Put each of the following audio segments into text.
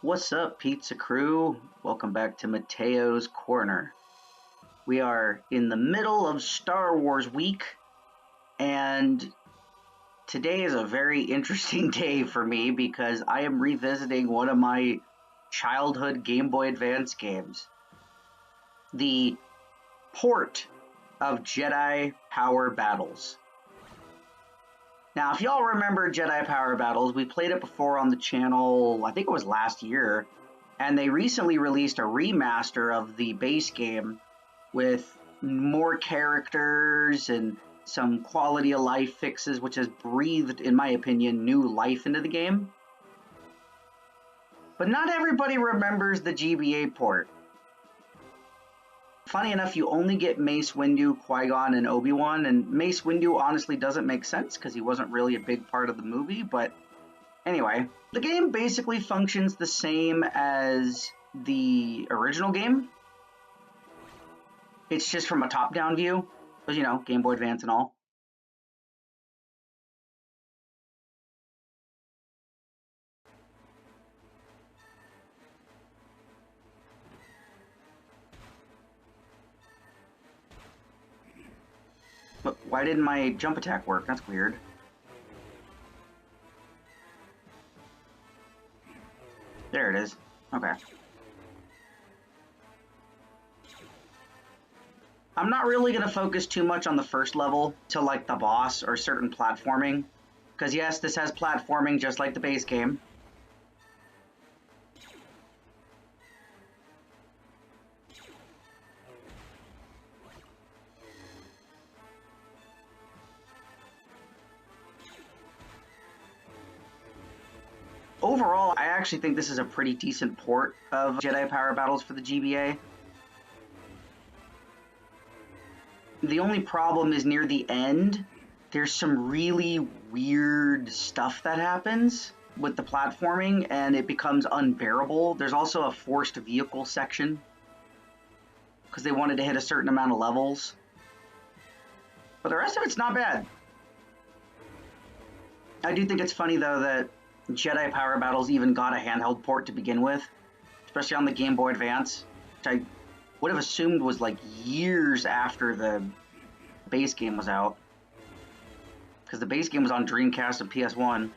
What's up, Pizza Crew? Welcome back to Matteo's Corner. We are in the middle of Star Wars week, and today is a very interesting day for me because I am revisiting one of my childhood Game Boy Advance games. The port of Jedi Power Battles. Now, if y'all remember Jedi Power Battles, we played it before on the channel, I think it was last year, and they recently released a remaster of the base game with more characters and some quality of life fixes, which has breathed, in my opinion, new life into the game. But not everybody remembers the GBA port. Funny enough, you only get Mace Windu, Qui-Gon, and Obi-Wan, and Mace Windu honestly doesn't make sense because he wasn't really a big part of the movie, but anyway. The game basically functions the same as the original game. It's just from a top-down view, because, you know, Game Boy Advance and all. But why didn't my jump attack work? That's weird. There it is. Okay. I'm not really going to focus too much on the first level to like the boss or certain platforming. Because yes, this has platforming just like the base game. Overall, I actually think this is a pretty decent port of Jedi Power Battles for the GBA. The only problem is near the end, there's some really weird stuff that happens with the platforming, and it becomes unbearable. There's also a forced vehicle section, because they wanted to hit a certain amount of levels. But the rest of it's not bad. I do think it's funny, though, that Jedi Power Battles even got a handheld port to begin with, especially on the Game Boy Advance, which I would have assumed was like years after the base game was out, because the base game was on Dreamcast and PS1.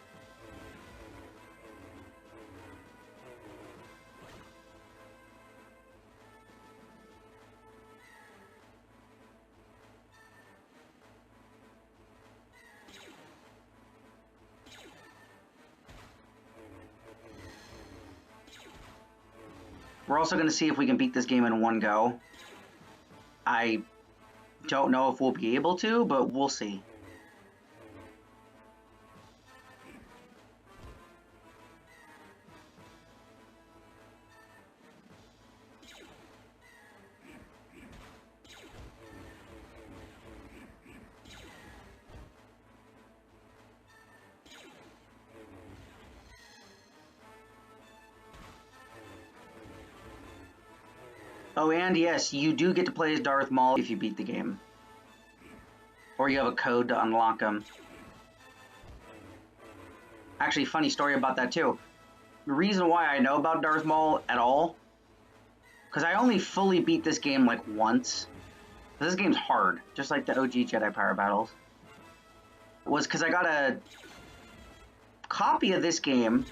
We're also going to see if we can beat this game in one go. I don't know if we'll be able to, but we'll see. Oh, and yes, you do get to play as Darth Maul if you beat the game. Or you have a code to unlock him. Actually, funny story about that too. The reason why I know about Darth Maul at all, because I only fully beat this game like once. This game's hard, just like the OG Jedi Power Battles. Was because I got a copy of this game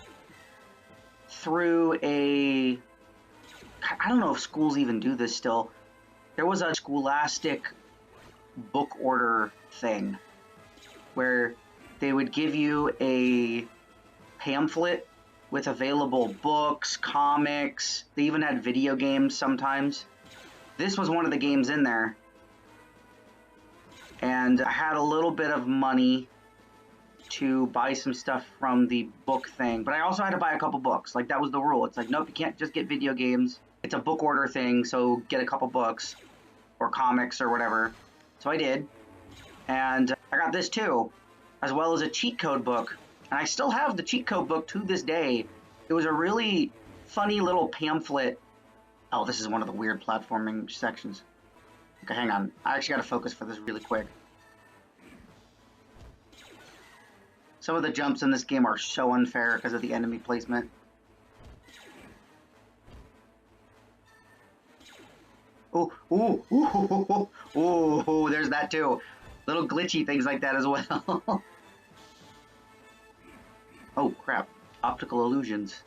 through a... I don't know if schools even do this still. There was a Scholastic book order thing where they would give you a pamphlet with available books, comics. They even had video games sometimes. This was one of the games in there. And I had a little bit of money to buy some stuff from the book thing, but I also had to buy a couple books. Like, that was the rule. It's like, nope, you can't just get video games. It's a book order thing, so get a couple books or comics or whatever. So I did, and I got this too, as well as a cheat code book. And I still have the cheat code book to this day. It was a really funny little pamphlet. Oh, this is one of the weird platforming sections. Okay, hang on. I actually got to focus for this really quick. Some of the jumps in this game are so unfair because of the enemy placement. Oh, ooh, ooh, ooh, ooh, there's that too. Little glitchy things like that as well. Oh, crap. Optical illusions.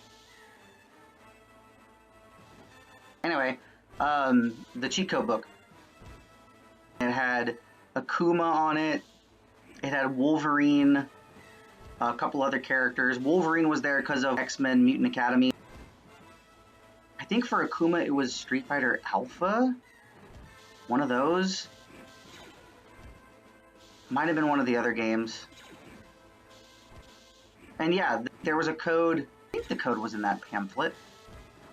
Anyway, the cheat code book. It had Akuma on it. It had Wolverine, a couple other characters. Wolverine was there because of X-Men Mutant Academy. I think for Akuma, it was Street Fighter Alpha. One of those. Might have been one of the other games. And yeah, there was a code. I think the code was in that pamphlet.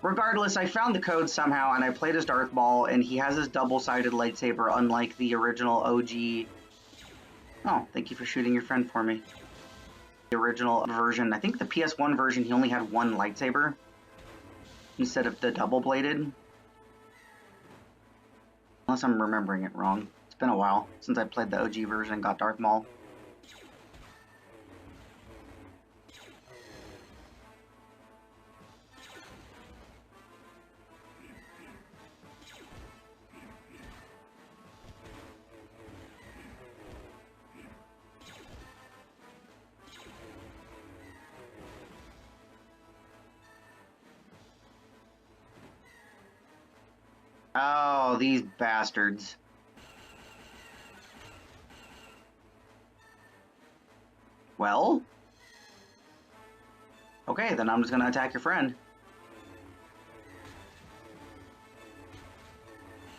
Regardless, I found the code somehow, and I played as Darth Maul, and he has his double-sided lightsaber, unlike the original OG. Oh, thank you for shooting your friend for me. The original version, I think the PS1 version, he only had one lightsaber instead of the double-bladed. Unless I'm remembering it wrong. It's been a while since I played the OG version and got Darth Maul. Oh, these bastards. Well? Okay, then I'm just gonna attack your friend.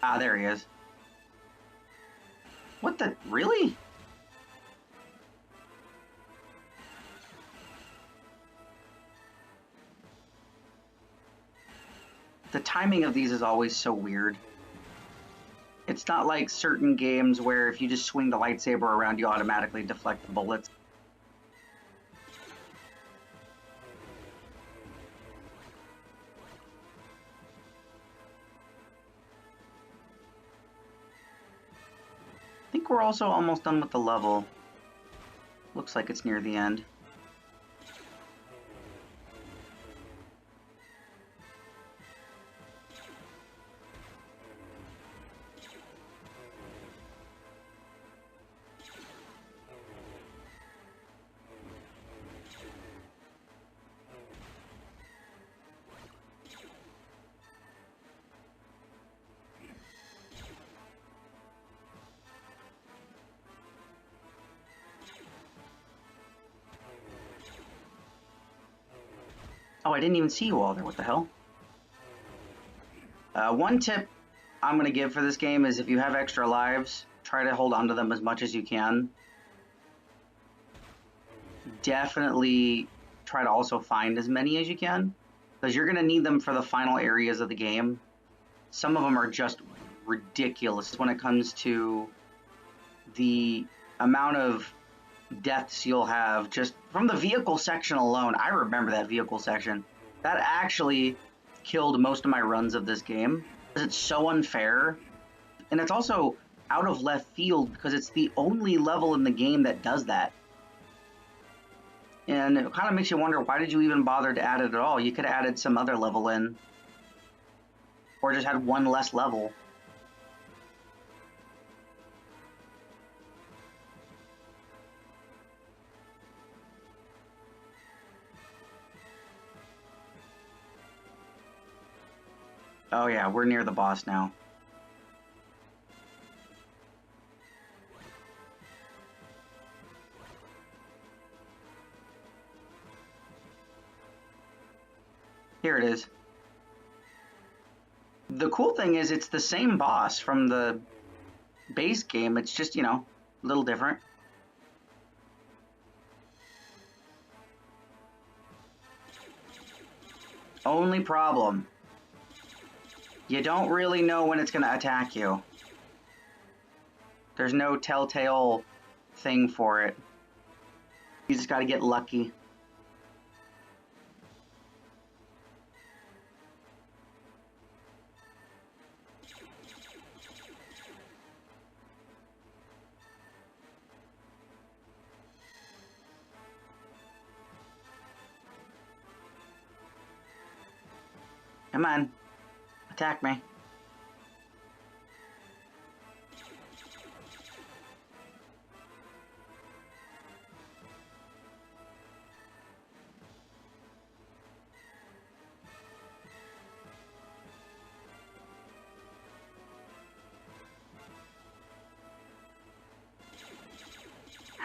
Ah, there he is. What the? Really? The timing of these is always so weird. It's not like certain games where if you just swing the lightsaber around, you automatically deflect the bullets. I think we're also almost done with the level. Looks like it's near the end. Oh, I didn't even see you all there. What the hell? One tip I'm going to give for this game is if you have extra lives, try to hold on to them as much as you can. Definitely try to also find as many as you can, because you're going to need them for the final areas of the game. Some of them are just ridiculous when it comes to the amount of deaths you'll have just from the vehicle section alone. I remember that vehicle section. That actually killed most of my runs of this game because it's so unfair. And it's also out of left field because it's the only level in the game that does that. And it kind of makes you wonder, why did you even bother to add it at all? You could have added some other level in. Or just had one less level. Oh yeah, we're near the boss now. Here it is. The cool thing is it's the same boss from the base game. It's just, you know, a little different. Only problem, you don't really know when it's going to attack you. There's no telltale thing for it. You just got to get lucky. Come on, attack me.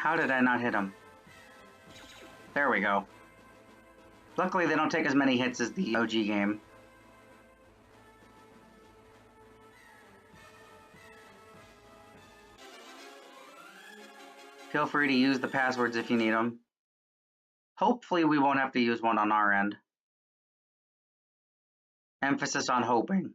How did I not hit him? There we go. Luckily, they don't take as many hits as the OG game. Feel free to use the passwords if you need them. Hopefully, we won't have to use one on our end. Emphasis on hoping.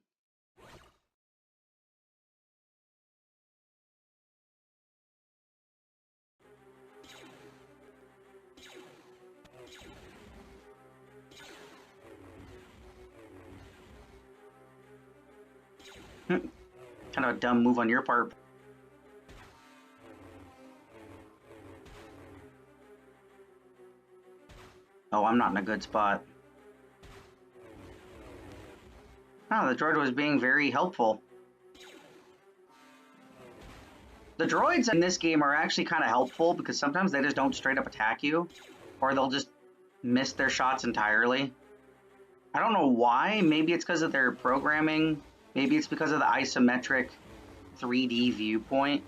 Kind of a dumb move on your part. Oh, I'm not in a good spot. Oh, the droid was being very helpful. The droids in this game are actually kind of helpful because sometimes they just don't straight up attack you, or they'll just miss their shots entirely. I don't know why. Maybe it's because of their programming. Maybe it's because of the isometric 3D viewpoint.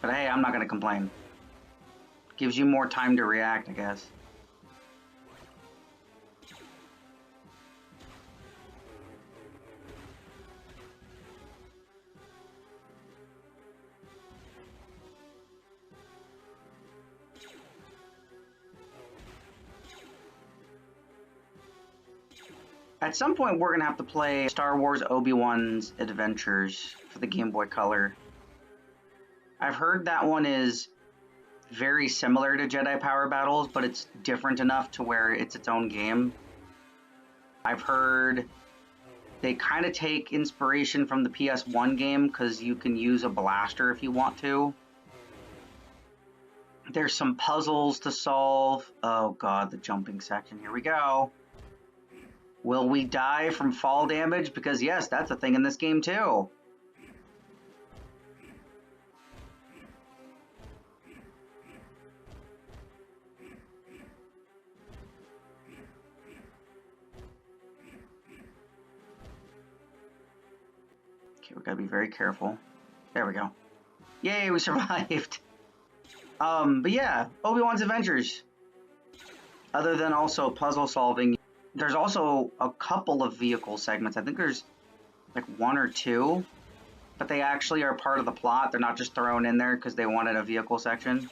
But hey, I'm not going to complain. Gives you more time to react, I guess. At some point, we're going to have to play Star Wars Obi-Wan's Adventures for the Game Boy Color. I've heard that one is very similar to Jedi Power Battles, but it's different enough to where it's its own game. I've heard they kind of take inspiration from the PS1 game because you can use a blaster if you want to. There's some puzzles to solve. Oh god, the jumping section. Here we go. Will we die from fall damage? Because yes, that's a thing in this game too. Okay, we gotta be very careful. There we go. Yay, we survived. But yeah, Obi-Wan's Adventures. Other than also puzzle solving, there's also a couple of vehicle segments. I think there's like one or two, but they actually are part of the plot. They're not just thrown in there because they wanted a vehicle section.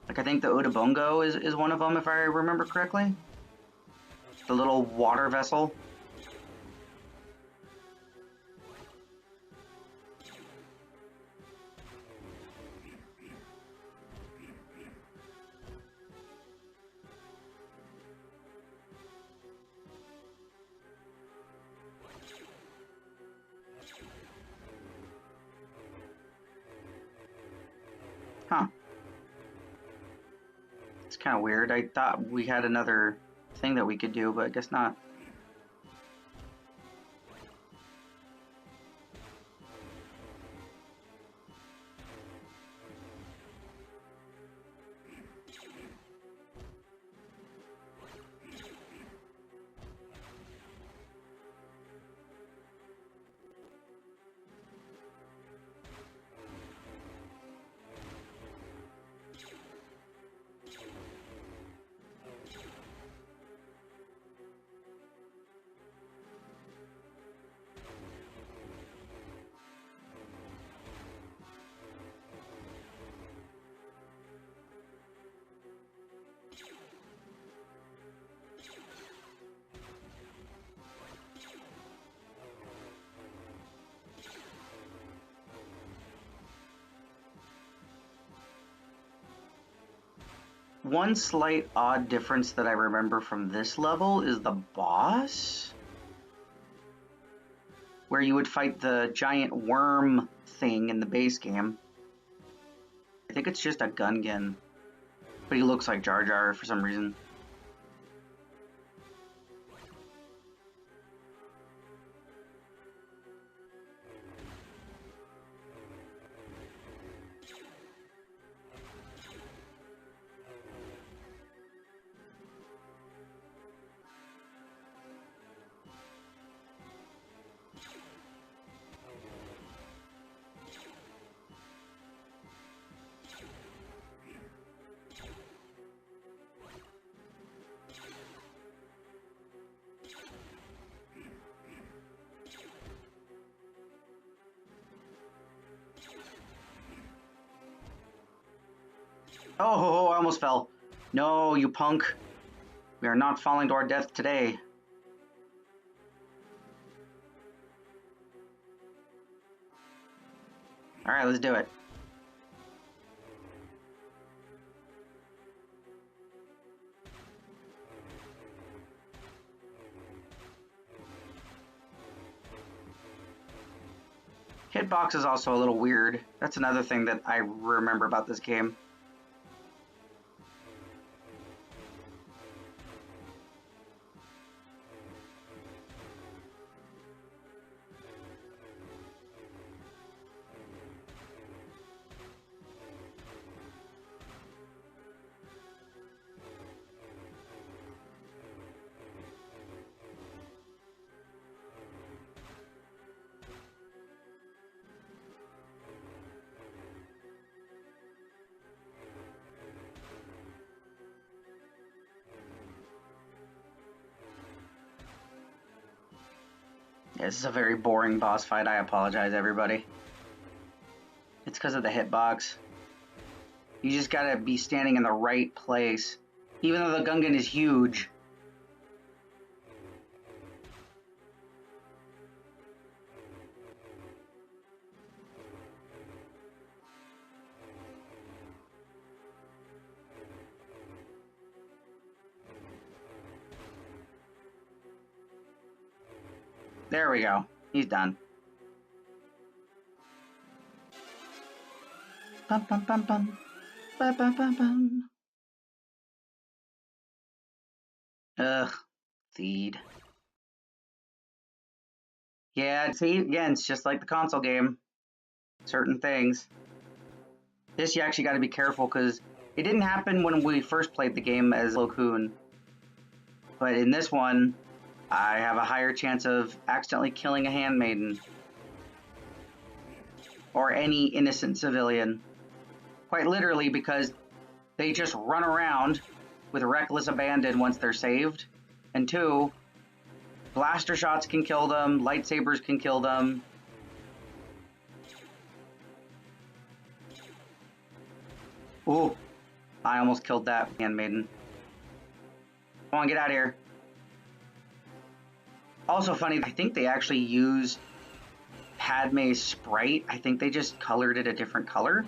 Like I think the Udabongo is one of them, if I remember correctly. The little water vessel. Huh. It's kind of weird. I thought we had another thing that we could do, but I guess not. One slight odd difference that I remember from this level is the boss, where you would fight the giant worm thing in the base game. I think it's just a Gungan, but he looks like Jar Jar for some reason. Oh, I almost fell. No, you punk. We are not falling to our death today. All right, let's do it. Hitbox is also a little weird. That's another thing that I remember about this game. Yeah, this is a very boring boss fight. I apologize, everybody. It's because of the hitbox. You just gotta be standing in the right place. Even though the Gungan is huge. There we go. He's done. Bum, bum, bum, bum. Bum, bum, bum, bum. Ugh, feed. Yeah, see, again, it's just like the console game. Certain things. This you actually got to be careful because it didn't happen when we first played the game as Plo Koon. But in this one, I have a higher chance of accidentally killing a handmaiden. Or any innocent civilian. Quite literally, because they just run around with reckless abandon once they're saved. And two, blaster shots can kill them, lightsabers can kill them. Ooh, I almost killed that handmaiden. Come on, get out of here. Also funny, I think they actually used Padme's sprite. I think they just colored it a different color.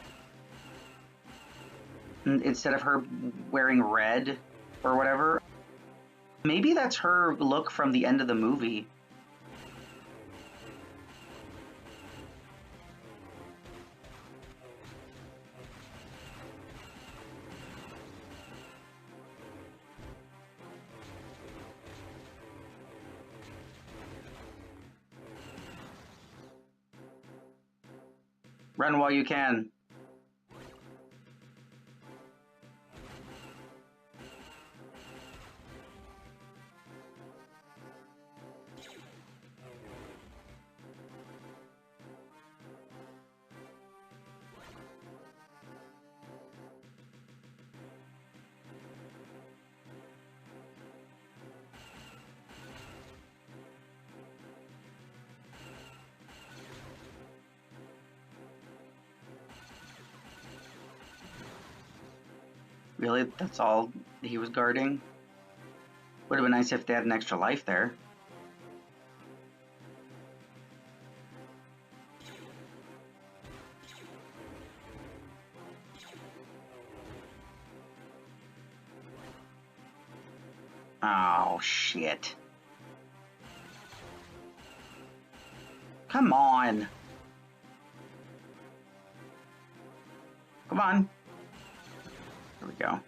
Instead of her wearing red or whatever. Maybe that's her look from the end of the movie. Run while you can. Really? That's all he was guarding? Would have been nice if they had an extra life there. Oh, shit. Come on. Come on. There we go.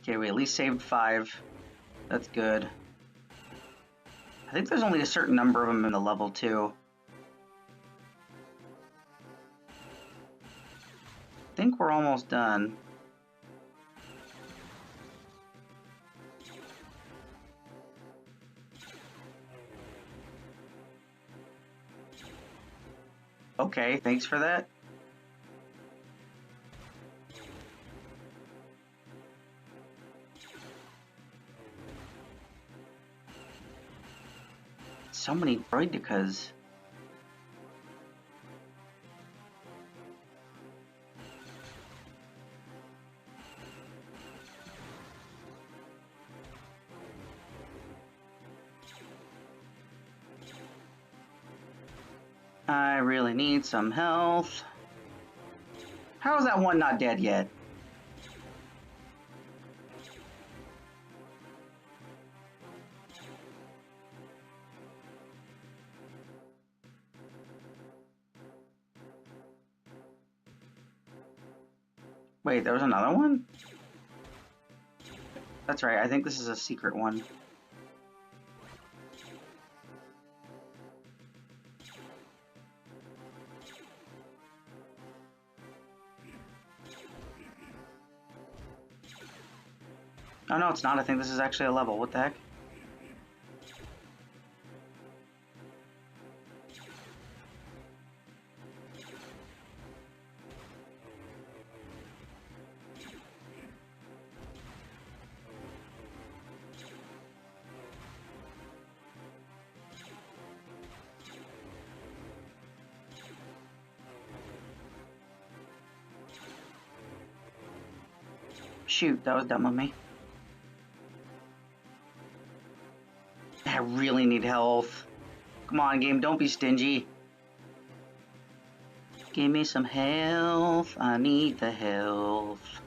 Okay, we at least saved 5. That's good. I think there's only a certain number of them in the level, too. I think we're almost done. Okay, thanks for that. So many droidicas. I really need some health. How is that one not dead yet? Wait, there was another one? That's right, I think this is a secret one. Oh no, it's not. I think this is actually a level. What the heck? Shoot, that was dumb of me. I really need health. Come on, game, don't be stingy. Give me some health. I need the health.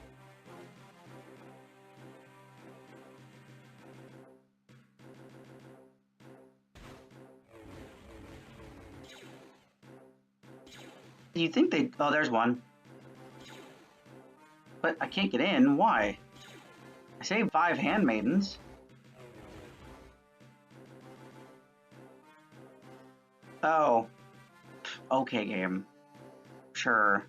Do you think they... Oh, there's one. But I can't get in. Why? I saved 5 handmaidens. Oh. Okay, game. Sure.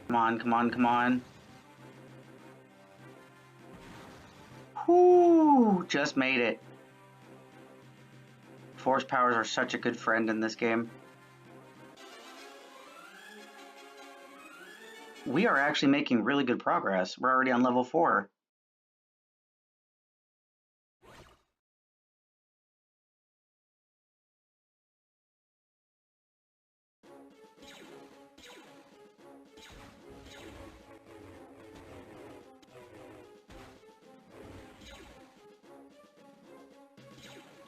Come on, come on, come on. Whoo! Just made it. Force powers are such a good friend in this game. We are actually making really good progress. We're already on level 4.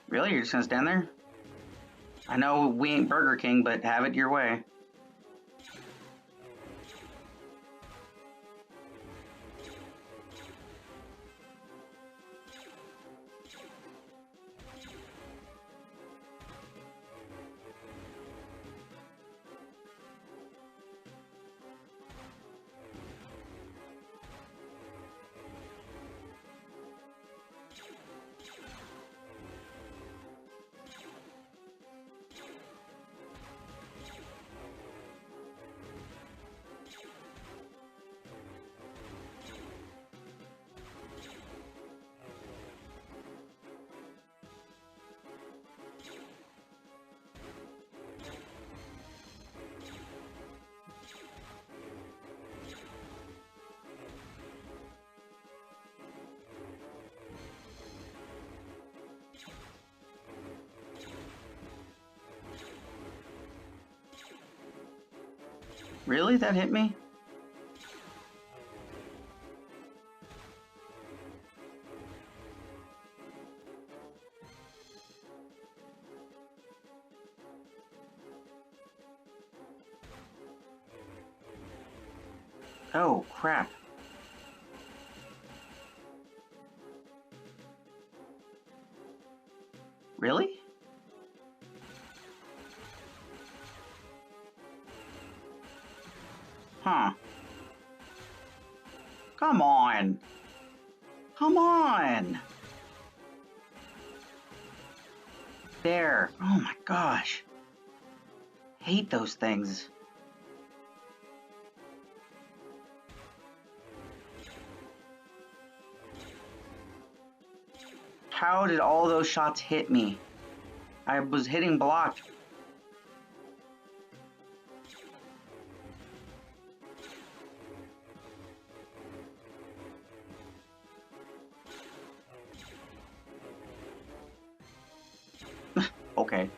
Really? You're just gonna stand there? I know we ain't Burger King, but have it your way. Really? That hit me? Oh, crap. Really? Huh. Come on. Come on. There. Oh my gosh. Hate those things. How did all those shots hit me? I was hitting block. Okay.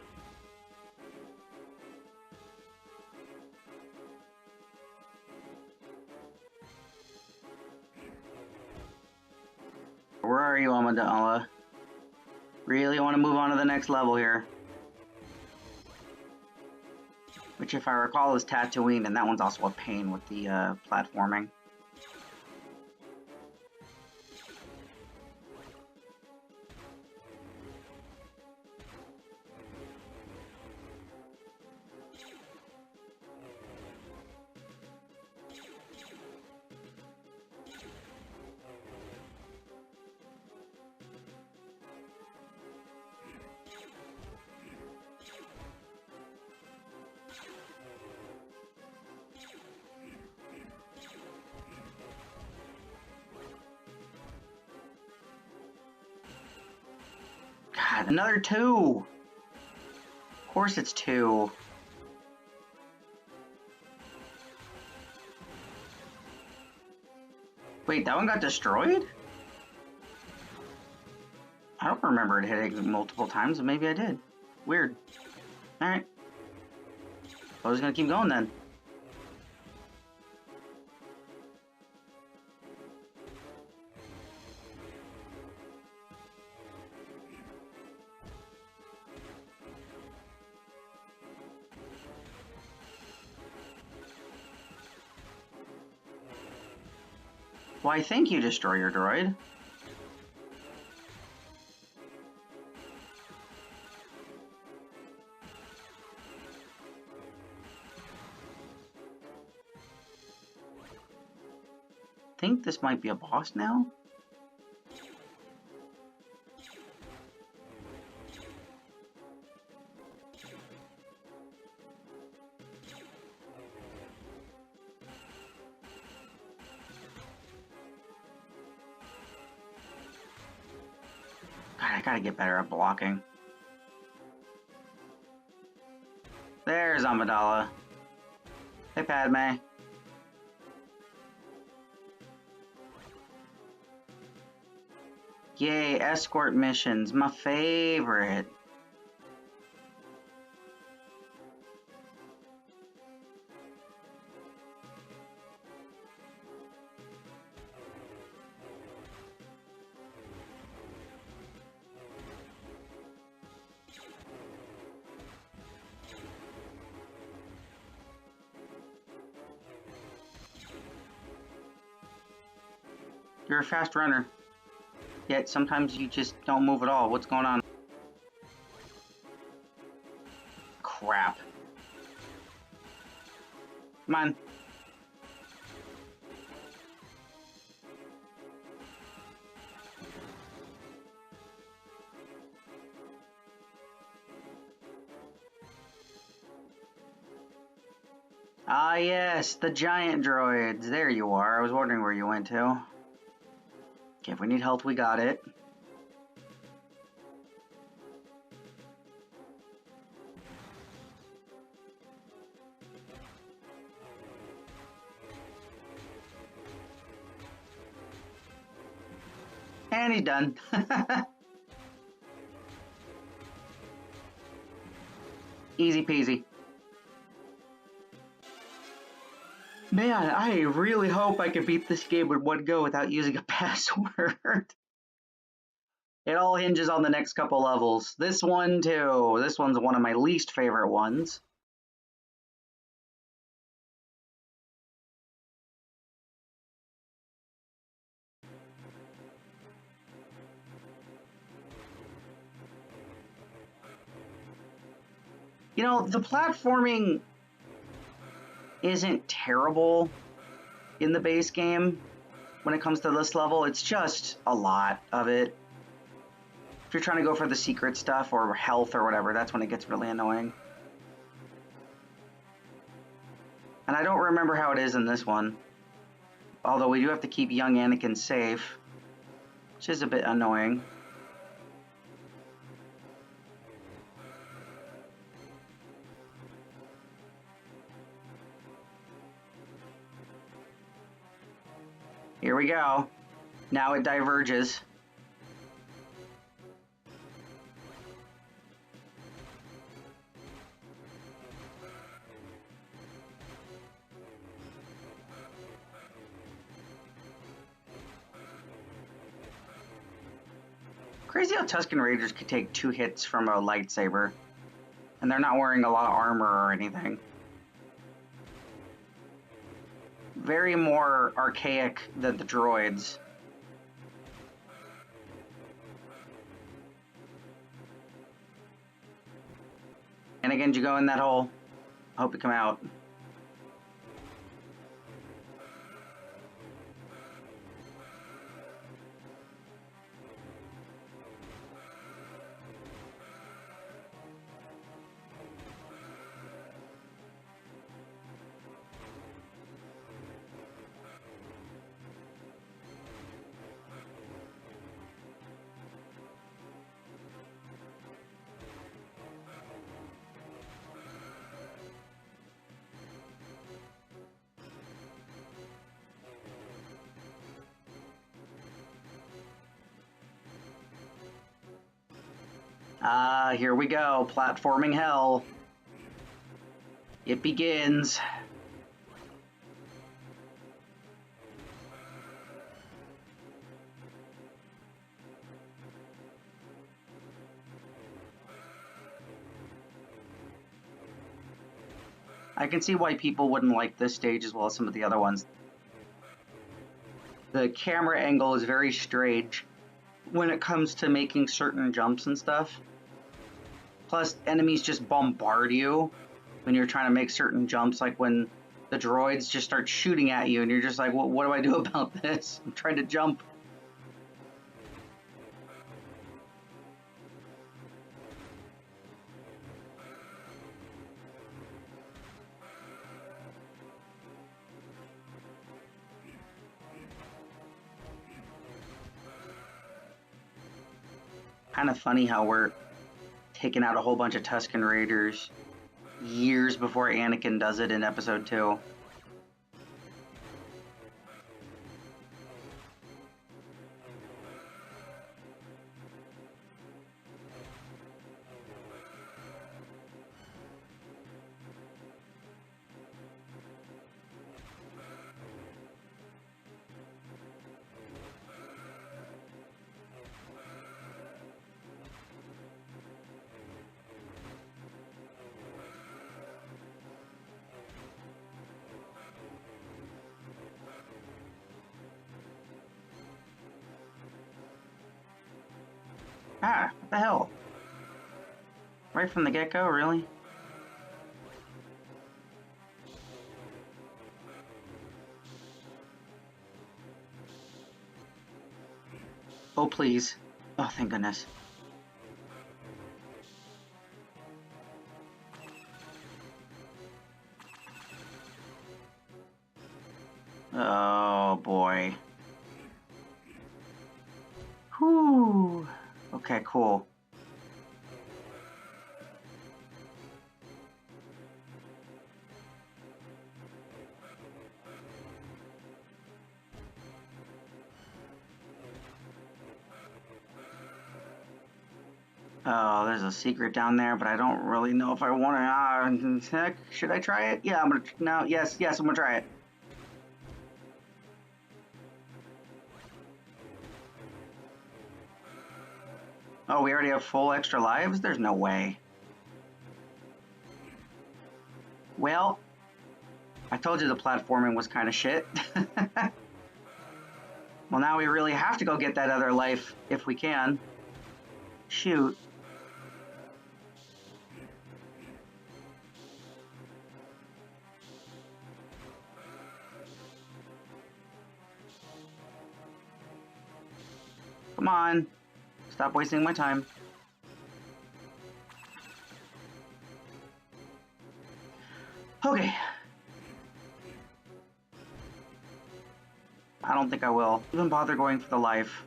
Where are you, Amidala? Really want to move on to the next level here. Which, if I recall, is Tatooine, and that one's also a pain with the platforming. God, another 2! Of course it's 2. Wait, that one got destroyed? I don't remember it hitting multiple times, but maybe I did. Weird. Alright. I was gonna keep going then. Why, thank you, Destroyer Droid. I think this might be a boss now? God, I gotta get better at blocking. There's Amidala. Hey, Padme. Yay, escort missions, my favorite. You're a fast runner. Yet sometimes you just don't move at all. What's going on? Crap. Come on. Ah, yes, the giant droids. There you are. I was wondering where you went to. Okay, if we need health, we got it. And he's done. Easy peasy. Man, I really hope I can beat this game in one go without using a password. It all hinges on the next couple levels. This one, too. This one's one of my least favorite ones. You know, the platforming isn't terrible in the base game when it comes to this level. It's just a lot of it. If you're trying to go for the secret stuff or health or whatever, that's when it gets really annoying. And I don't remember how it is in this one. Although we do have to keep young Anakin safe, which is a bit annoying. Here we go. Now it diverges. Crazy how Tusken Raiders could take 2 hits from a lightsaber, and they're not wearing a lot of armor or anything. Very more archaic than the droids. And again, you go in that hole. I hope you come out. Ah, here we go. Platforming hell. It begins. I can see why people wouldn't like this stage as well as some of the other ones. The camera angle is very strange when it comes to making certain jumps and stuff. Plus, enemies just bombard you when you're trying to make certain jumps, like when the droids just start shooting at you and you're just like, well, what do I do about this? I'm trying to jump. Kind of funny how we're taking out a whole bunch of Tusken Raiders years before Anakin does it in Episode 2. Ah, what the hell? Right from the get-go, really? Oh, please. Oh, thank goodness. Oh, boy. Whew. Okay, cool. Oh, there's a secret down there, but I don't really know if I want to. Heck, should I try it? Yeah, I'm gonna. No, yes, I'm gonna try it. Oh, we already have full extra lives? There's no way. Well, I told you the platforming was kind of shit. Well, now we really have to go get that other life if we can. Shoot. Come on. Stop wasting my time. Okay. I don't think I will even bother going for the life.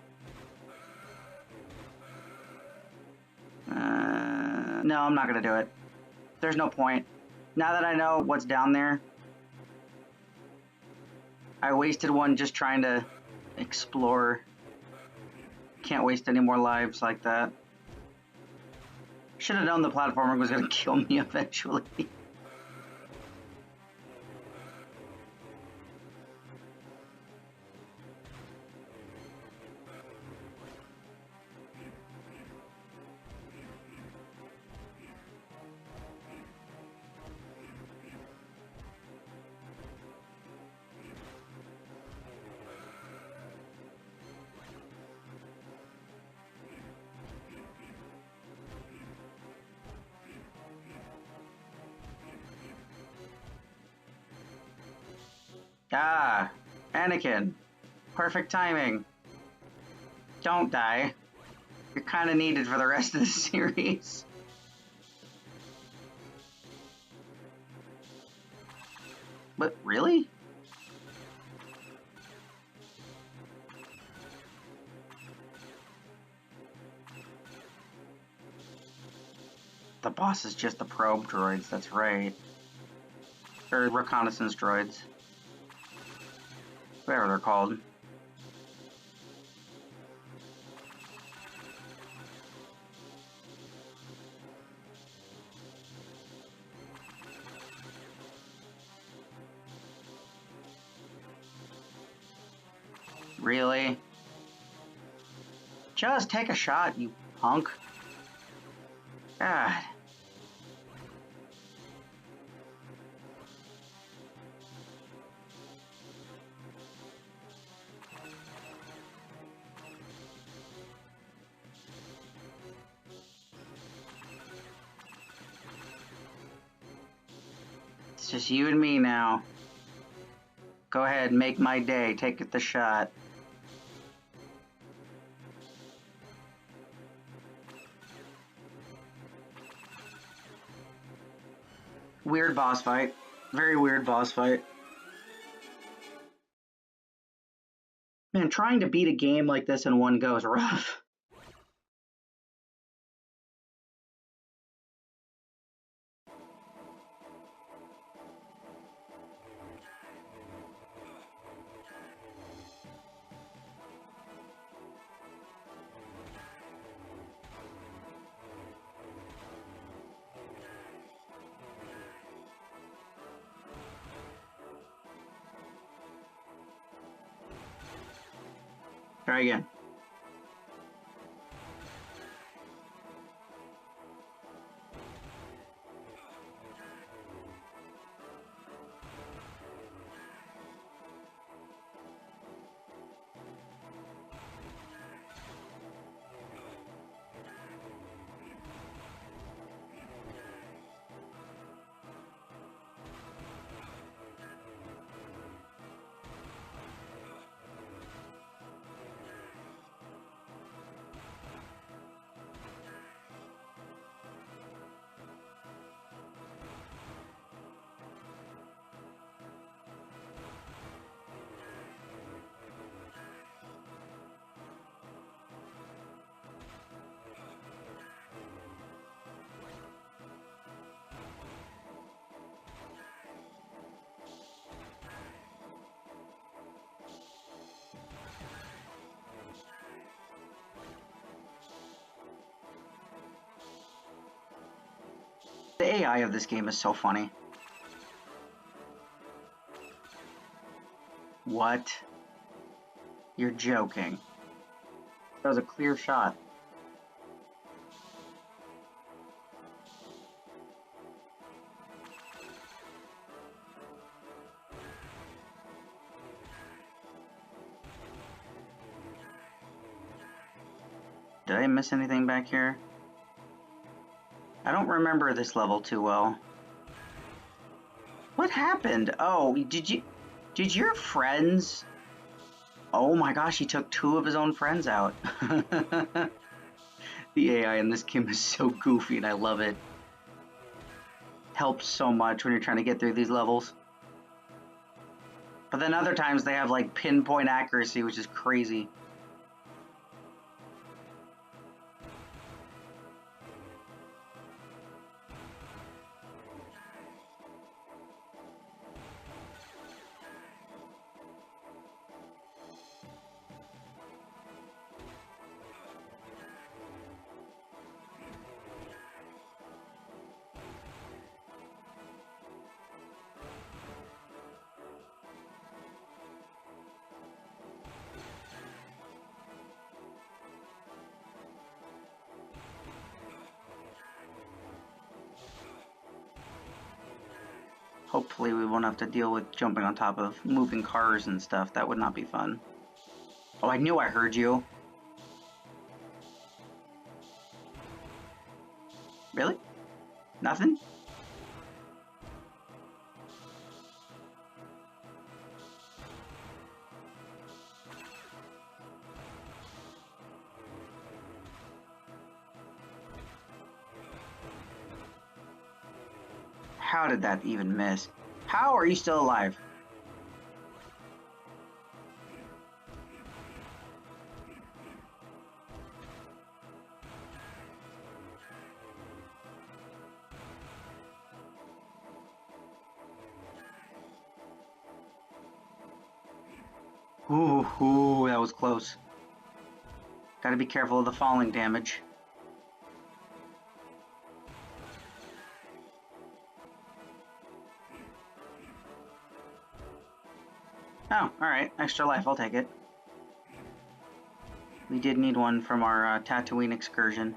No, I'm not gonna do it. There's no point. Now that I know what's down there, I wasted one just trying to explore. Can't waste any more lives like that. Should have known the platformer was gonna kill me eventually. Ah, Anakin. Perfect timing. Don't die. You're kind of needed for the rest of the series. But really? The boss is just the probe droids, that's right. Or reconnaissance droids. Whatever they're called. Really? Just take a shot, you punk. God. It's just you and me now. Go ahead, make my day. Take the shot. Weird boss fight. Very weird boss fight. Man, trying to beat a game like this in one go is rough. Try again. The AI of this game is so funny. What? You're joking. That was a clear shot. Did I miss anything back here? I don't remember this level too well. What happened? Oh, did your friends? Oh my gosh, he took 2 of his own friends out. The AI in this game is so goofy and I love it. Helps so much when you're trying to get through these levels. But then other times they have like pinpoint accuracy, which is crazy. Hopefully we won't have to deal with jumping on top of moving cars and stuff. That would not be fun. Oh, I knew I heard you. Really? Nothing? How did that even miss? How are you still alive? Ooh, that was close. Gotta be careful of the falling damage. Oh, alright. Extra life, I'll take it. We did need one from our Tatooine excursion.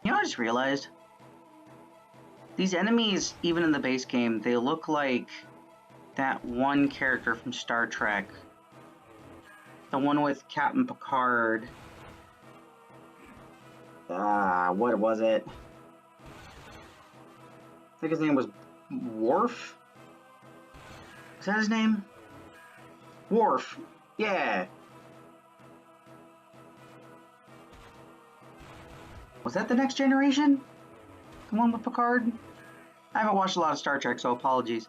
You know what I just realized? These enemies, even in the base game, they look like that one character from Star Trek. The one with Captain Picard. What was it? I think his name was Worf? Is that his name? Worf. Yeah. Was that the Next Generation? The one with Picard? I haven't watched a lot of Star Trek, so apologies.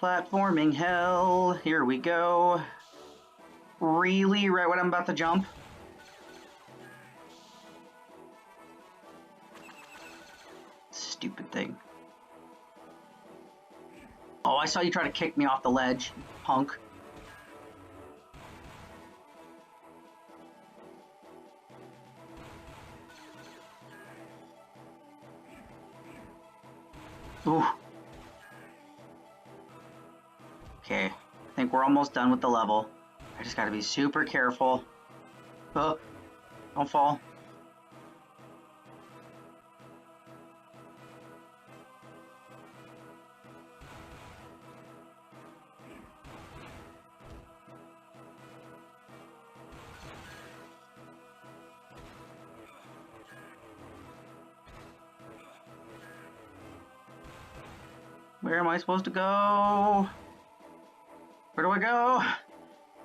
Platforming hell. Here we go. Really? Right when I'm about to jump? Stupid thing. Oh, I saw you try to kick me off the ledge, punk. Ooh. Okay, I think we're almost done with the level. I just gotta be super careful. Oh, don't fall. Where am I supposed to go? Where do I go?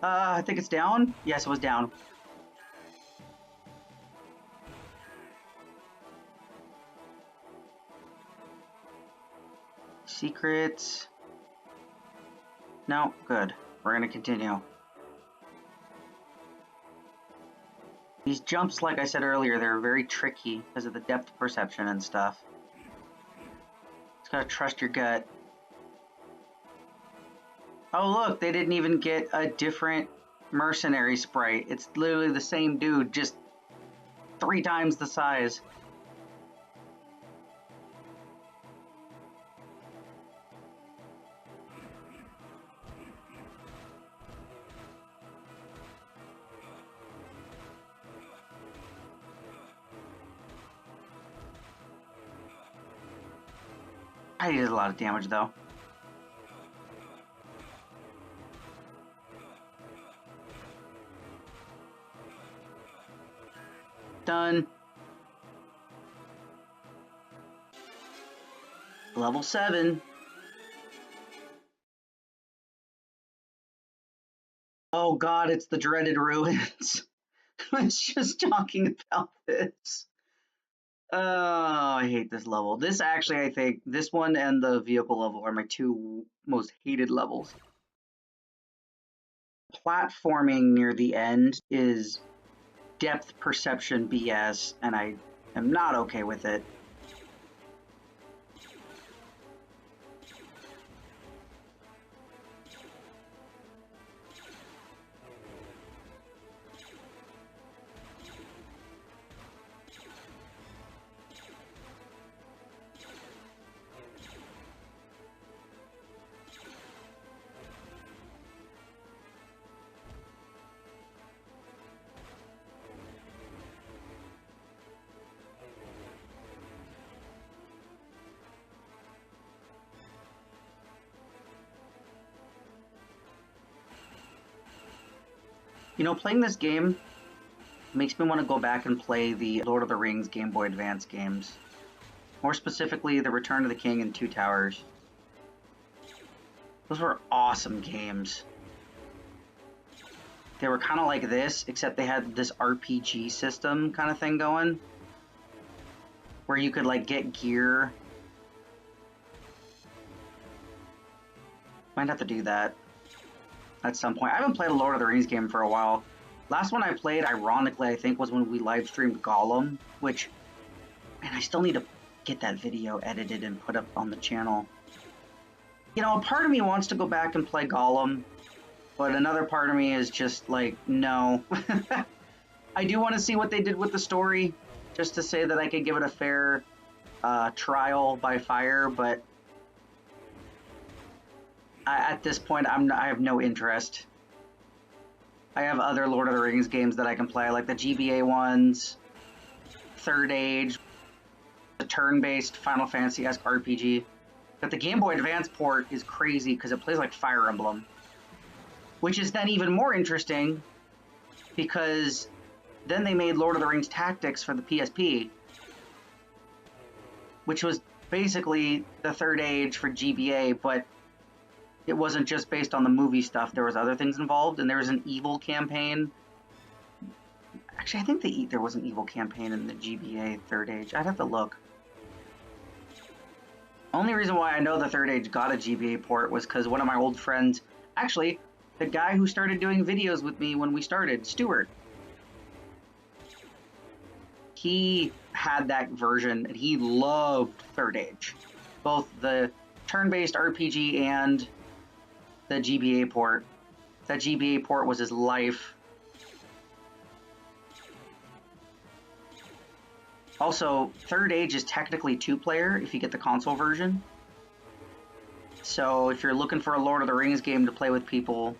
I think it's down. Yes, it was down. Secrets. No, good. We're gonna continue. These jumps, like I said earlier, they're very tricky because of the depth perception and stuff. Just gotta trust your gut. Oh look, they didn't even get a different mercenary sprite. It's literally the same dude, just 3 times the size. I did a lot of damage though. done. Level 7. Oh god, it's the dreaded ruins. I was just talking about this. Oh, I hate this level. This actually, I think, this one and the vehicle level are my two most hated levels. Platforming near the end is depth perception BS, and I am not okay with it. You know, playing this game makes me want to go back and play the Lord of the Rings Game Boy Advance games. More specifically, The Return of the King and Two Towers. Those were awesome games. They were kind of like this, except they had this RPG system kind of thing going, where you could like get gear. Might have to do that at some point. I haven't played a Lord of the Rings game for a while. Last one I played, ironically, I think was when we live streamed Gollum, which, man, I still need to get that video edited and put up on the channel. You know, a part of me wants to go back and play Gollum, but another part of me is just like, no. I do want to see what they did with the story, just to say that I could give it a fair trial by fire, but at this point, I have no interest. I have other Lord of the Rings games that I can play, like the GBA ones, Third Age, the turn-based Final Fantasy-esque RPG. But the Game Boy Advance port is crazy because it plays like Fire Emblem, which is then even more interesting because then they made Lord of the Rings Tactics for the PSP, which was basically the Third Age for GBA, but it wasn't just based on the movie stuff. There was other things involved, and there was an evil campaign. Actually, I think there was an evil campaign in the GBA Third Age. I'd have to look. Only reason why I know the Third Age got a GBA port was because one of my old friends, actually, the guy who started doing videos with me when we started, Stuart, he had that version, and he loved Third Age. Both the turn-based RPG and the GBA port. That GBA port was his life. Also, Third Age is technically 2-player if you get the console version. So if you're looking for a Lord of the Rings game to play with people,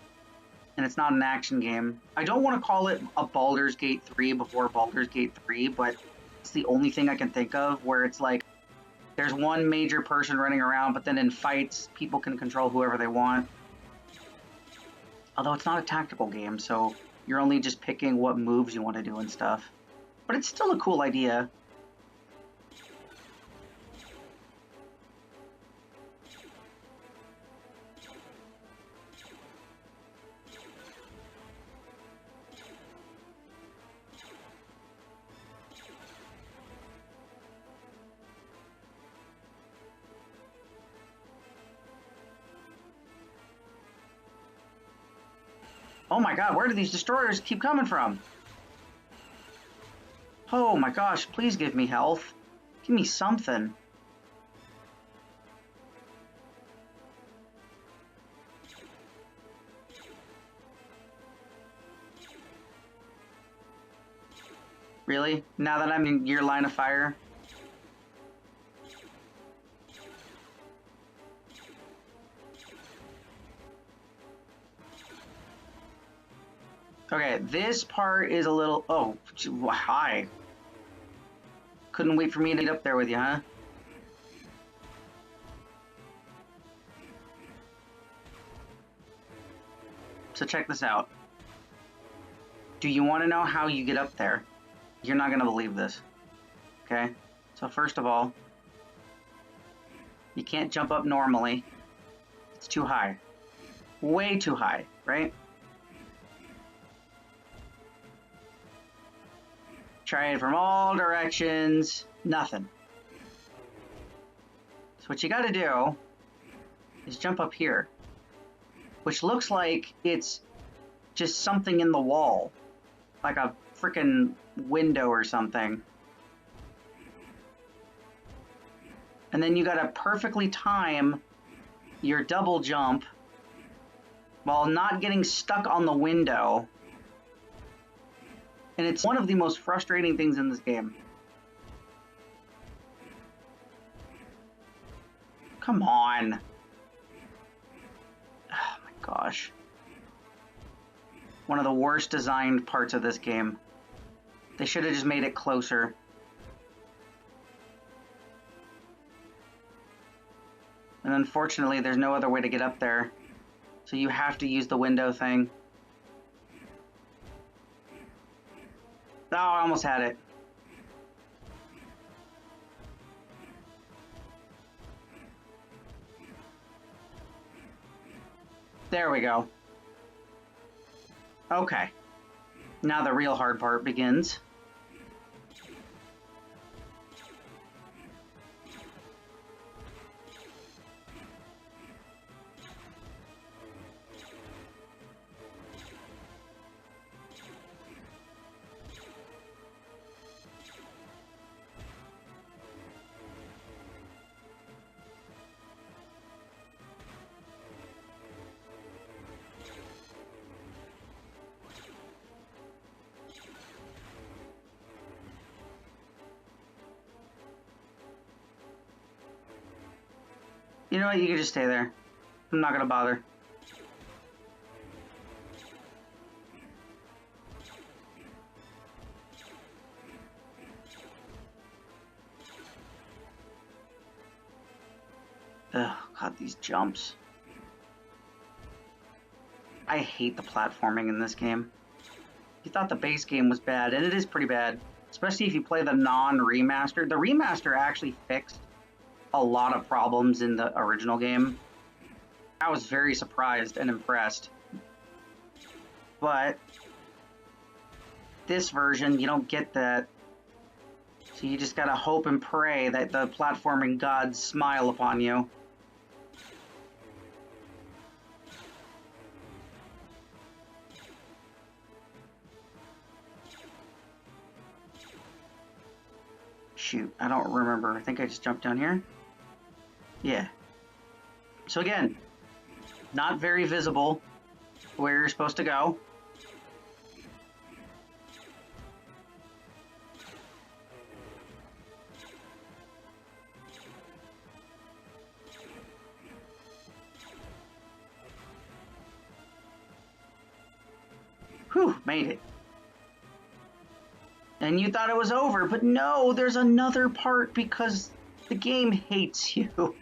and it's not an action game, I don't want to call it a Baldur's Gate 3 before Baldur's Gate 3, but it's the only thing I can think of where it's like there's one major person running around, but then in fights, people can control whoever they want. Although it's not a tactical game, so you're only just picking what moves you want to do and stuff. But it's still a cool idea. Oh my god, where do these destroyers keep coming from? Oh my gosh, please give me health. Give me something. Really? Now that I'm in your line of fire? Okay, this part is a little... Oh, hi. Couldn't wait for me to get up there with you, huh? So check this out. Do you want to know how you get up there? You're not gonna believe this, okay? So first of all, you can't jump up normally. It's too high. Way too high, right? Try it from all directions, nothing. So what you gotta do is jump up here, which looks like it's just something in the wall, like a freaking window or something. And then you gotta perfectly time your double jump while not getting stuck on the window. And it's one of the most frustrating things in this game. Come on. Oh my gosh. One of the worst designed parts of this game. They should have just made it closer. And unfortunately, there's no other way to get up there. So you have to use the window thing. Oh, I almost had it. There we go. Okay. Now the real hard part begins. You know what? You can just stay there. I'm not gonna bother. Ugh, God, these jumps. I hate the platforming in this game. You thought the base game was bad, and it is pretty bad. Especially if you play the non-remastered. The remaster actually fixed a lot of problems in the original game. I was very surprised and impressed. But this version, you don't get that. So you just gotta hope and pray that the platforming gods smile upon you. Shoot, I don't remember. I think I just jumped down here. Yeah. So again, not very visible where you're supposed to go. Whew, made it. And you thought it was over, but no, there's another part because the game hates you.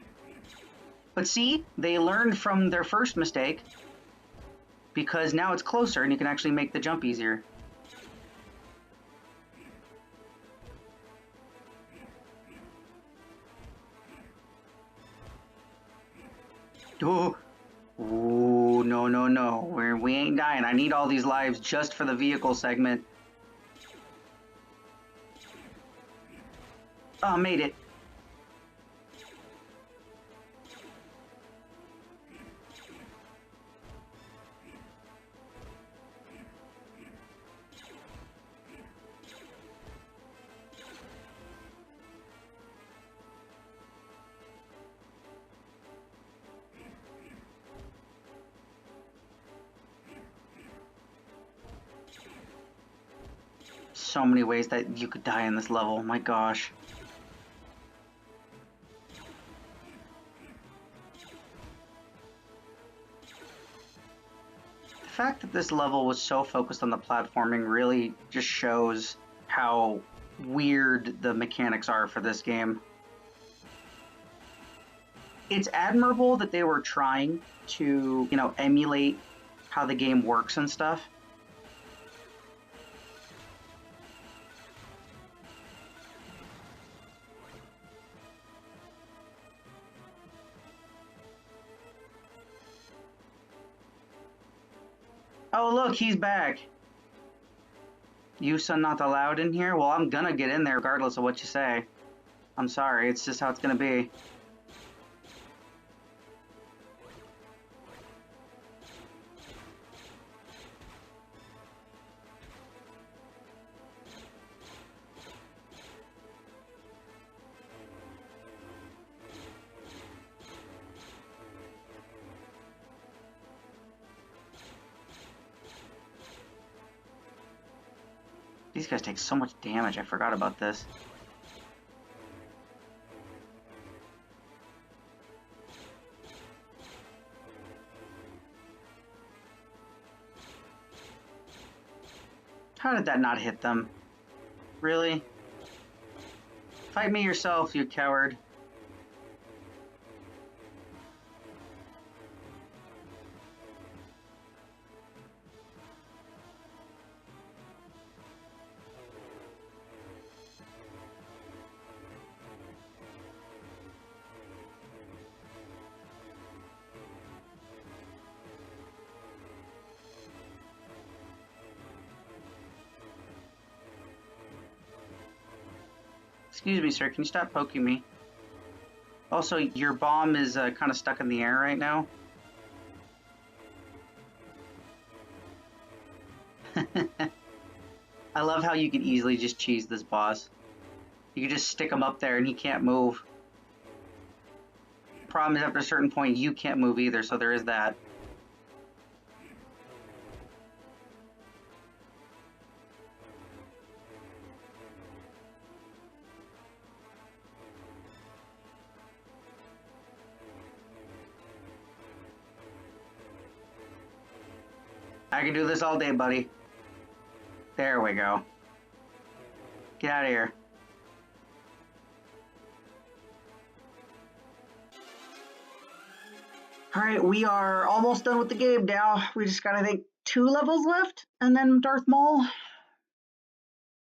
But see, they learned from their first mistake because now it's closer and you can actually make the jump easier. Oh, ooh, no, no, no. We ain't dying. I need all these lives just for the vehicle segment. Oh, made it. So many ways that you could die in this level. My gosh. The fact that this level was so focused on the platforming really just shows how weird the mechanics are for this game. It's admirable that they were trying to, emulate how the game works and stuff. Oh, look, he's back. Use not allowed in here? Well, I'm gonna get in there regardless of what you say. I'm sorry, it's just how it's gonna be. These guys take so much damage, I forgot about this. How did that not hit them? Really? Fight me yourself, you coward. Excuse me, sir, can you stop poking me? Also, your bomb is kind of stuck in the air right now. I love how you can easily just cheese this boss. You can just stick him up there and he can't move. Problem is, after a certain point, you can't move either, so there is that. I can do this all day, buddy. There we go. Get out of here. Alright, we are almost done with the game now. We just got, I think, 2 levels left, and then Darth Maul.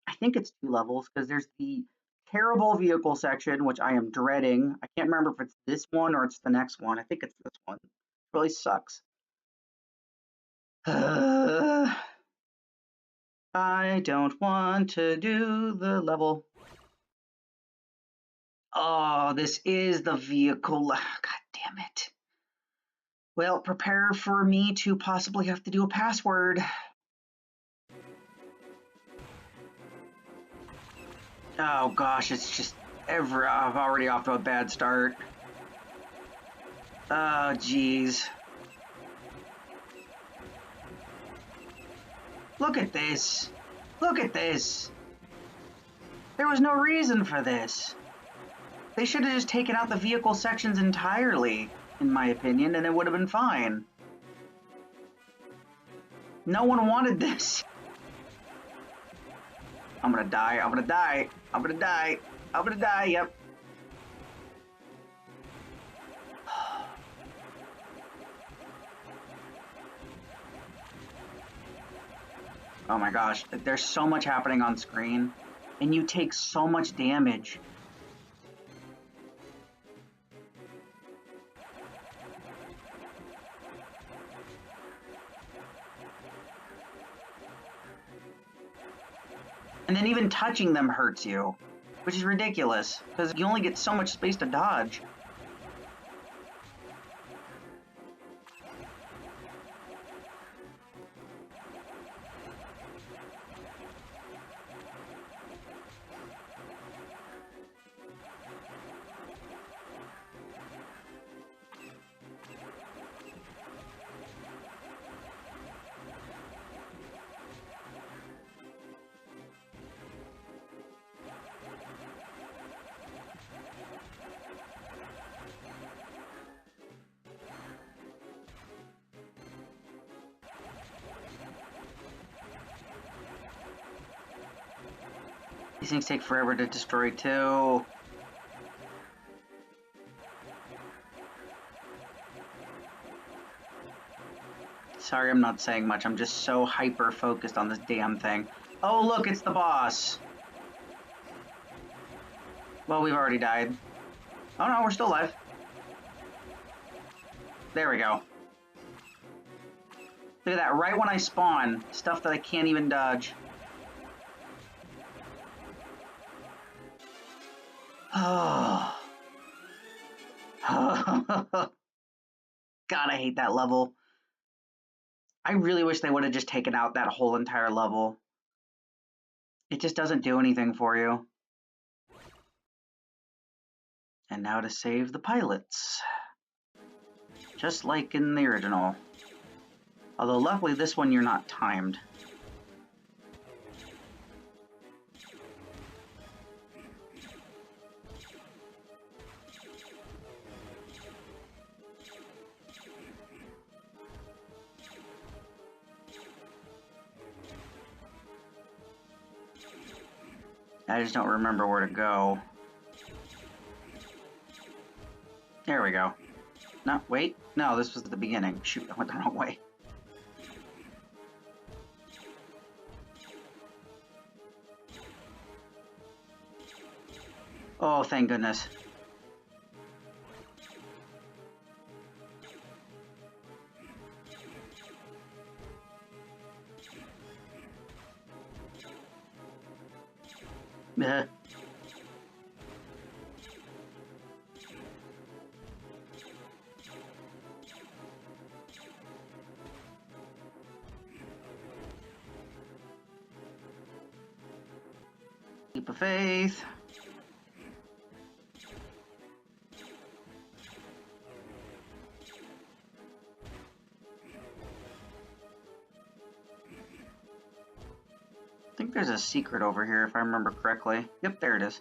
I think it's 2 levels, because there's the terrible vehicle section, which I am dreading. I can't remember if it's this one or it's the next one. I think it's this one. It really sucks. I don't want to do the level. Oh, this is the vehicle. God damn it. Well, prepare for me to possibly have to do a password. Oh gosh, it's just I'm already off to a bad start. Oh jeez. Look at this. Look at this. There was no reason for this. They should have just taken out the vehicle sections entirely, in my opinion, and it would have been fine. No one wanted this. I'm gonna die, I'm gonna die, I'm gonna die, I'm gonna die, yep. Oh my gosh, there's so much happening on screen, and you take so much damage. And then even touching them hurts you, which is ridiculous, because you only get so much space to dodge. These things take forever to destroy too. Sorry, I'm not saying much. I'm just so hyper focused on this damn thing. Oh, look, it's the boss. Well, we've already died. Oh no, we're still alive. There we go. Look at that, right when I spawn, stuff that I can't even dodge. Oh. God, I hate that level. I really wish they would have just taken out that whole entire level. It just doesn't do anything for you. And now to save the pilots. Just like in the original. Although luckily this one you're not timed. I just don't remember where to go. There we go. No, wait. No, this was the beginning. Shoot, I went the wrong way. Oh, thank goodness. Leap of faith. I think there's a secret over here if I remember correctly. Yep, there it is.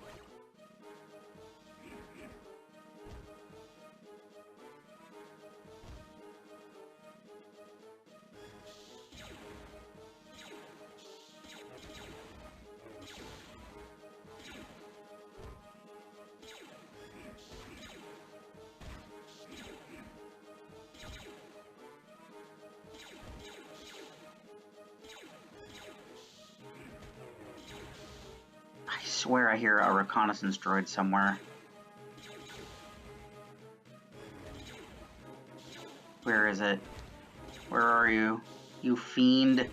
I swear I hear a reconnaissance droid somewhere. Where is it? Where are you? You fiend.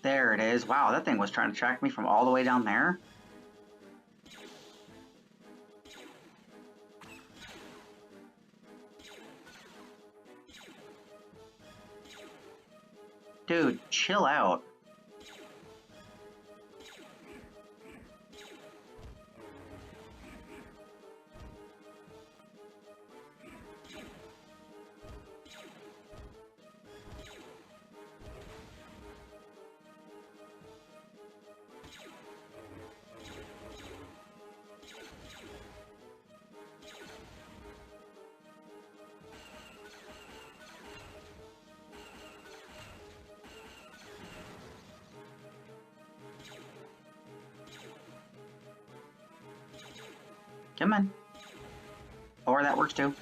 There it is. Wow, that thing was trying to track me from all the way down there. Dude, chill out. Come on. Or that works too.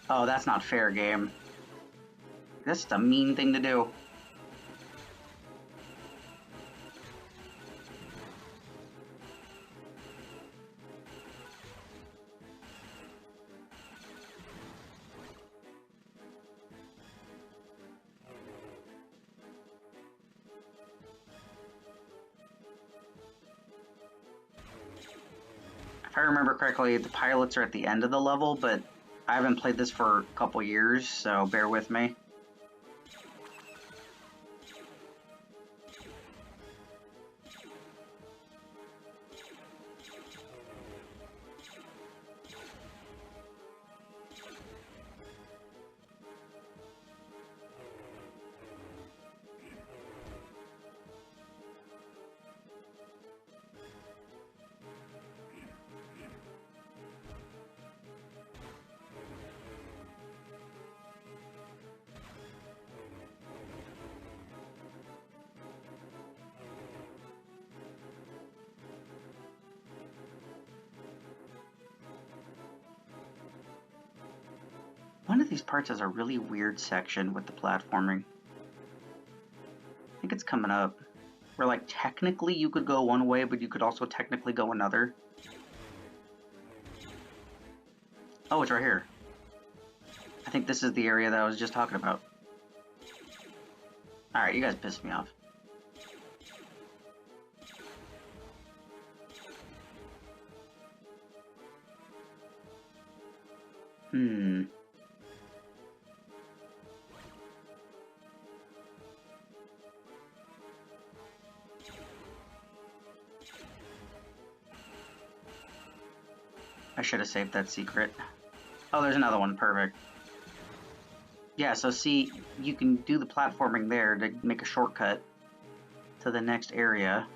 Oh, that's not fair, game. That's a mean thing to do. If I remember correctly, the pilots are at the end of the level, but I haven't played this for a couple years, so bear with me. One of these parts has a really weird section with the platforming. I think it's coming up. Where, like, technically you could go one way, but you could also technically go another. Oh, it's right here. I think this is the area that I was just talking about. Alright, you guys pissed me off. I should have saved that secret. Oh, there's another one. Perfect. Yeah, so see, you can do the platforming there to make a shortcut to the next area.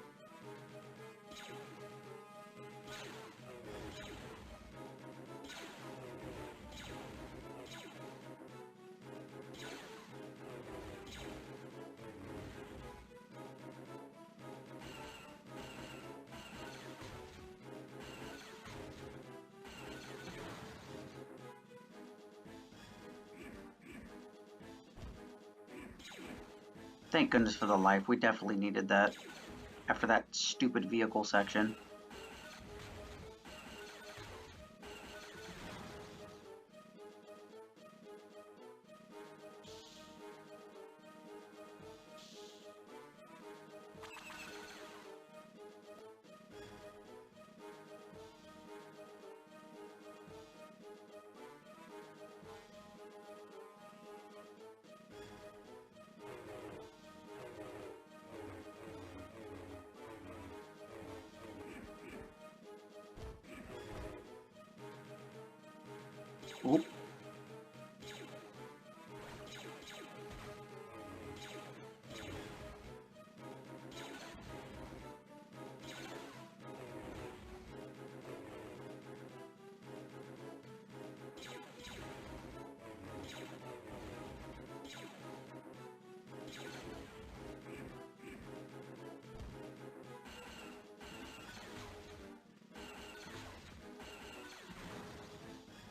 Thank goodness for the life. We definitely needed that after that stupid vehicle section. Oop.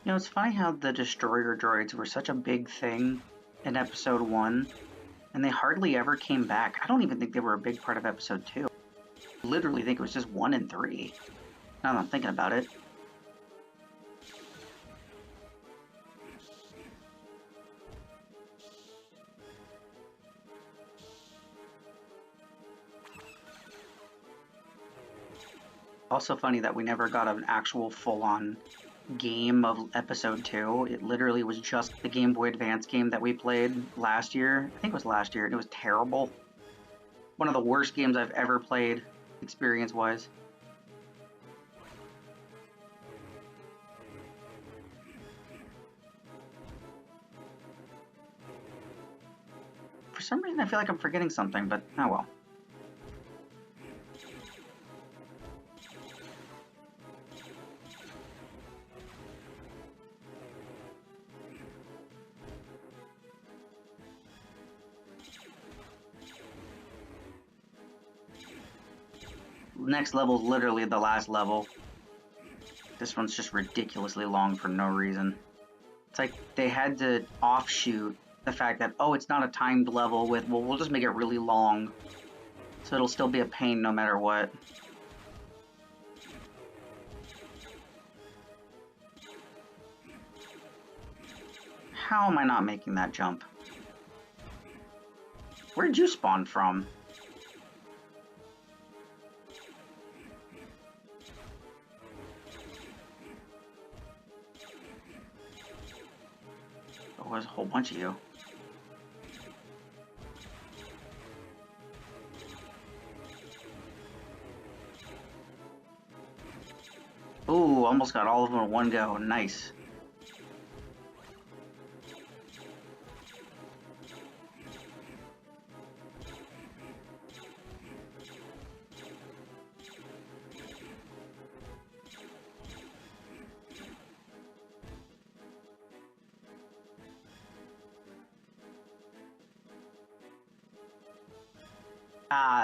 You know, it's funny how the destroyer droids were such a big thing in episode 1, and they hardly ever came back. I don't even think they were a big part of episode 2. I literally think it was just 1 and 3. Now that I'm thinking about it. Also funny that we never got an actual full-on game of episode 2. It literally was just the Game Boy Advance game that we played last year. I think it was last year, and it was terrible. One of the worst games I've ever played, experience-wise. For some reason I feel like I'm forgetting something, but oh well. Next level is literally the last level. This one's just ridiculously long for no reason. It's like they had to offshoot the fact that, oh, it's not a timed level with, well, we'll just make it really long. So it'll still be a pain no matter what. How am I not making that jump? Where'd you spawn from? Oh, there's a whole bunch of you. Ooh, almost got all of them in one go. Nice.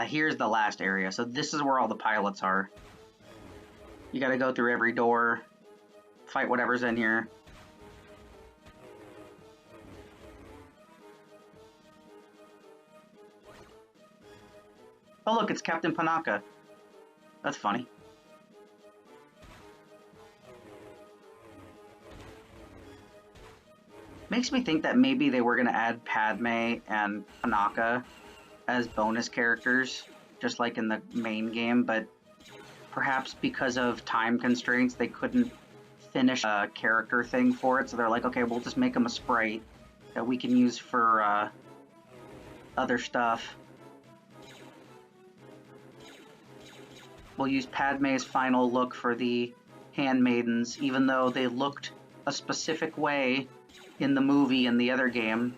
Here's the last area. So this is where all the pilots are. You gotta go through every door, fight whatever's in here. Oh look, it's Captain Panaka. That's funny. Makes me think that maybe they were going to add Padme and Panaka as bonus characters, just like in the main game, but perhaps because of time constraints, they couldn't finish a character thing for it, so they're like, okay, we'll just make them a sprite that we can use for other stuff. We'll use Padme's final look for the handmaidens, even though they looked a specific way in the movie and the other game.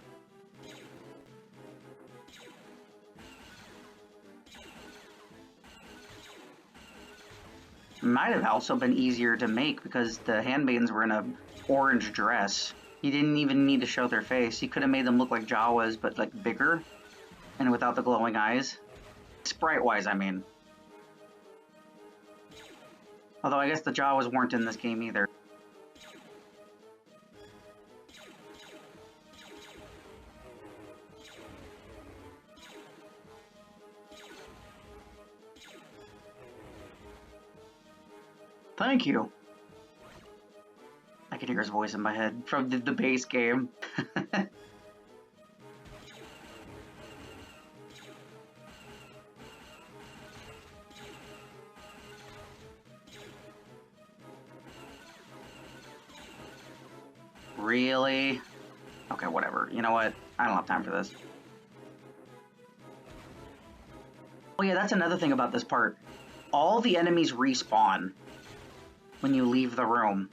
Might have also been easier to make because the handmaidens were in an orange dress. You didn't even need to show their face. You could have made them look like Jawas, but like bigger and without the glowing eyes. Sprite-wise, I mean. Although I guess the Jawas weren't in this game either. Thank you. I can hear his voice in my head from the base game. Really? Okay, whatever. You know what? I don't have time for this. Oh yeah, that's another thing about this part. All the enemies respawn when you leave the room.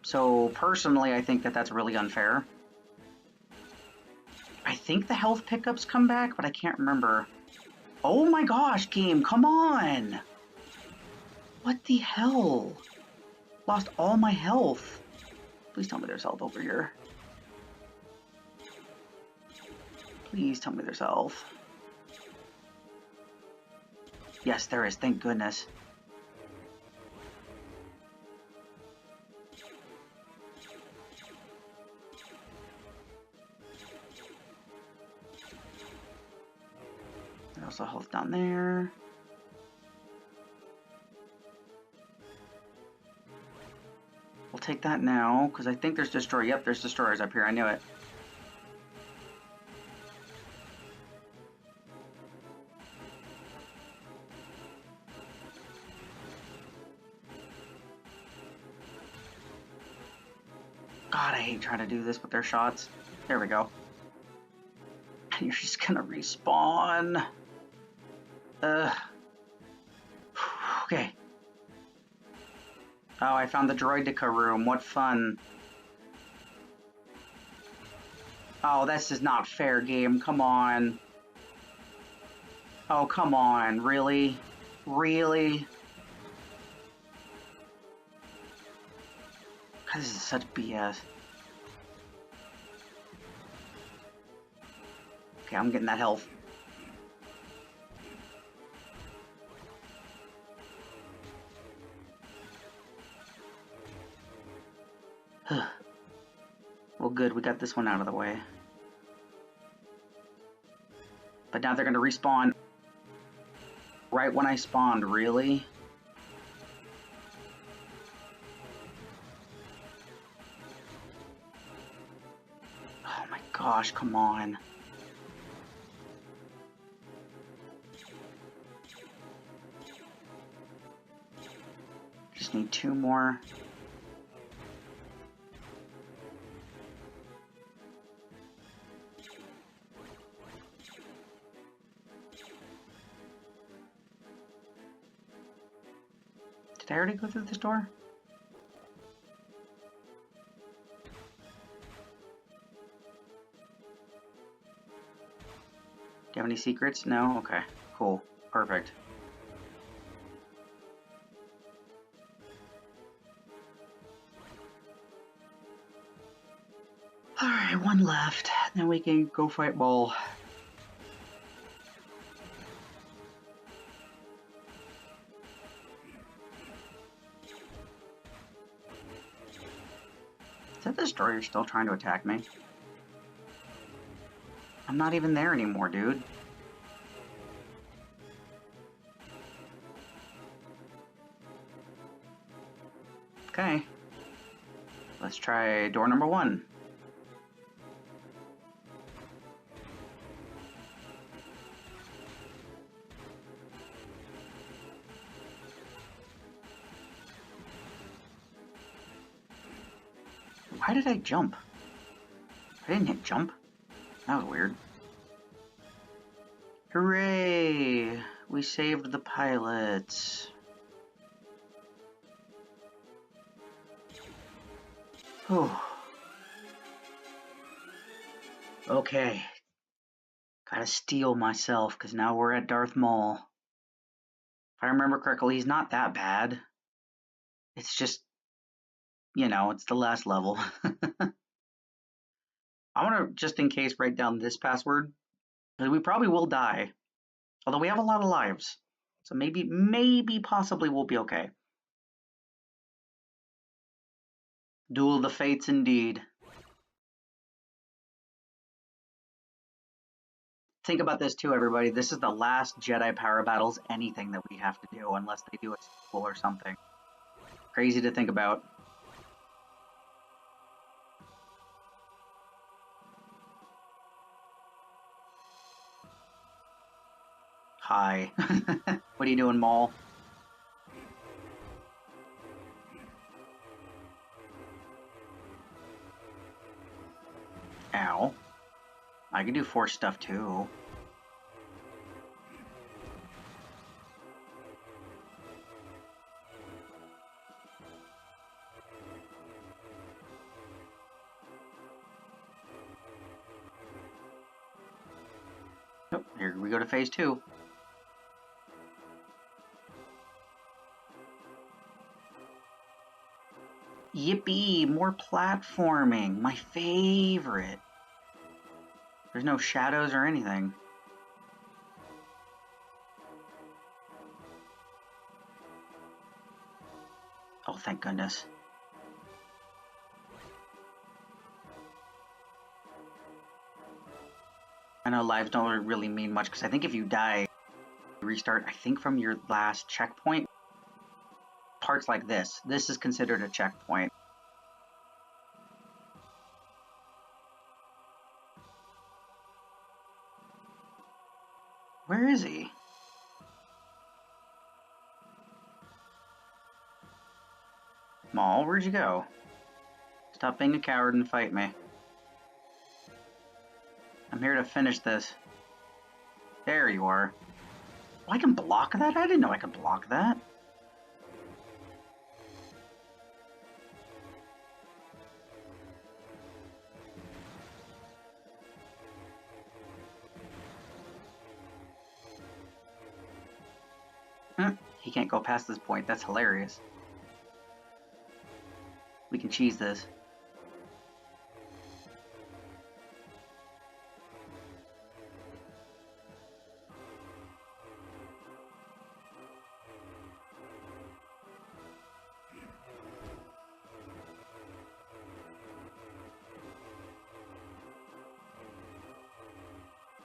So personally, I think that that's really unfair. I think the health pickups come back, but I can't remember. Oh my gosh, game, come on! What the hell? Lost all my health. Please tell me there's health over here. Please tell me there's health. Yes, there is, thank goodness. There's also health down there. We'll take that now, because I think there's destroyer. Yep, there's destroyers up here, I knew it. God, I hate trying to do this with their shots. There we go. And you're just gonna respawn. Ugh. Okay. Oh, I found the Droidica room. What fun. Oh, this is not fair, game. Come on. Oh, come on. Really? Really? God, this is such BS. Okay, I'm getting that health. Well, good, we got this one out of the way. But now they're gonna respawn right when I spawned, really? Oh my gosh, come on. Just need 2 more. Did I already go through this door? Do you have any secrets? No? Okay, cool. Perfect. Alright, 1 left. Then we can go fight Bull. Is that the destroyer still trying to attack me? I'm not even there anymore, dude. Okay. Let's try door number 1. Why did I jump? I didn't hit jump. That was weird. Hooray! We saved the pilots. Whew. Okay. Gotta steel myself, because now we're at Darth Maul. If I remember correctly, he's not that bad. It's just, you know, it's the last level. I want to, just in case, write down this password, because we probably will die. Although we have a lot of lives. So maybe, possibly we'll be okay. Duel of the Fates indeed. Think about this too, everybody. This is the last Jedi Power Battles anything that we have to do, unless they do a sequel or something. Crazy to think about. Hi. What are you doing, Maul? Ow. I can do force stuff too. Oh, here we go to phase 2. Yippee! More platforming! My favorite! There's no shadows or anything. Oh, thank goodness. I know lives don't really mean much, because I think if you die, you restart, I think from your last checkpoint. Parts like this. This is considered a checkpoint. Where is he? Maul, where'd you go? Stop being a coward and fight me. I'm here to finish this. There you are. Oh, I can block that? I didn't know I could block that. He can't go past this point. That's hilarious. We can cheese this.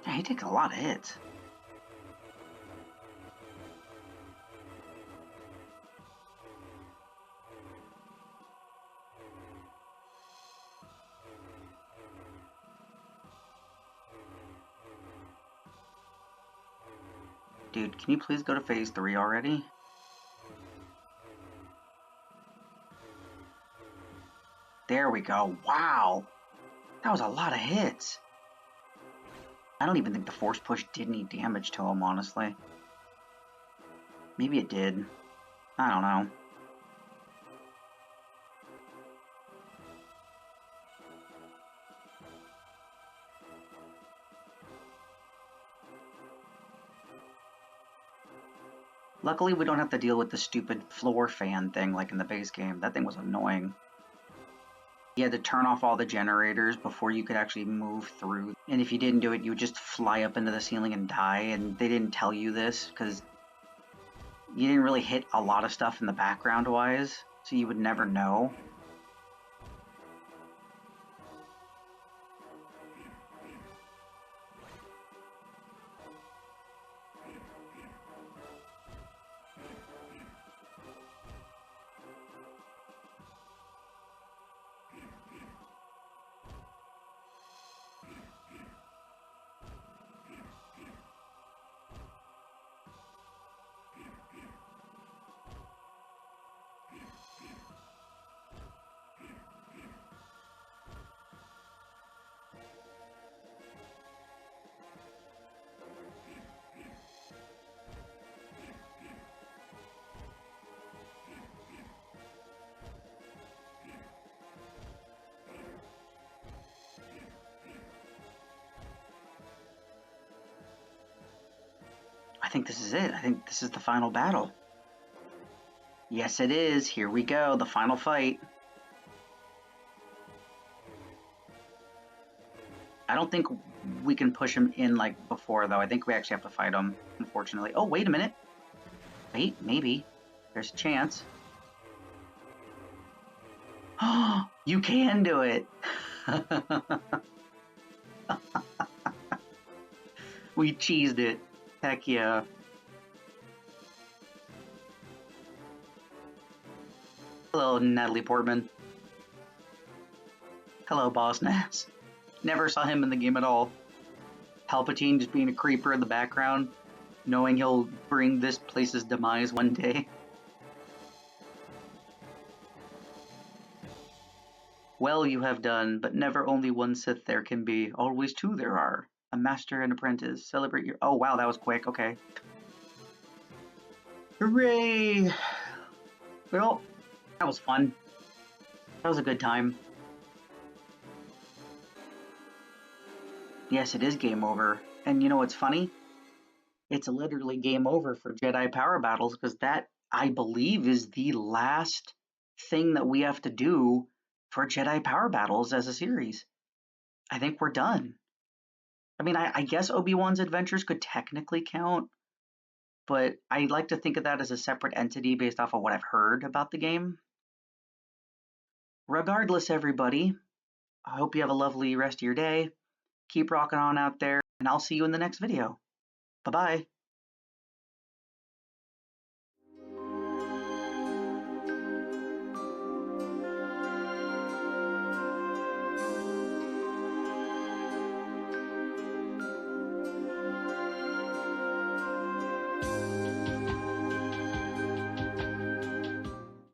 Yeah, he takes a lot of hits. Dude, can you please go to phase 3 already? There we go. Wow! That was a lot of hits. I don't even think the force push did any damage to him, honestly. Maybe it did. I don't know. Luckily, we don't have to deal with the stupid floor fan thing like in the base game. That thing was annoying. You had to turn off all the generators before you could actually move through. And if you didn't do it, you would just fly up into the ceiling and die. And they didn't tell you this because you didn't really hit a lot of stuff in the background-wise, so you would never know. think this is it. I think this is the final battle. Yes, it is. Here we go. The final fight. I don't think we can push him in like before, though. I think we actually have to fight him, unfortunately. Oh, wait a minute. Wait, maybe. There's a chance. Oh, you can do it. We cheesed it. Heck yeah. Hello, Natalie Portman. Hello, Boss Nass. Never saw him in the game at all. Palpatine just being a creeper in the background, knowing he'll bring this place's demise one day. Well you have done, but never only one Sith there can be, always two there are. A master and apprentice. Celebrate your... Oh wow, that was quick, okay. Hooray! Well, that was fun. That was a good time. Yes, it is game over. And you know what's funny? It's literally game over for Jedi Power Battles, because that, I believe, is the last thing that we have to do for Jedi Power Battles as a series. I think we're done. I mean, I guess Obi-Wan's adventures could technically count, but I like to think of that as a separate entity based off of what I've heard about the game. Regardless, everybody, I hope you have a lovely rest of your day. Keep rocking on out there, and I'll see you in the next video. Bye-bye.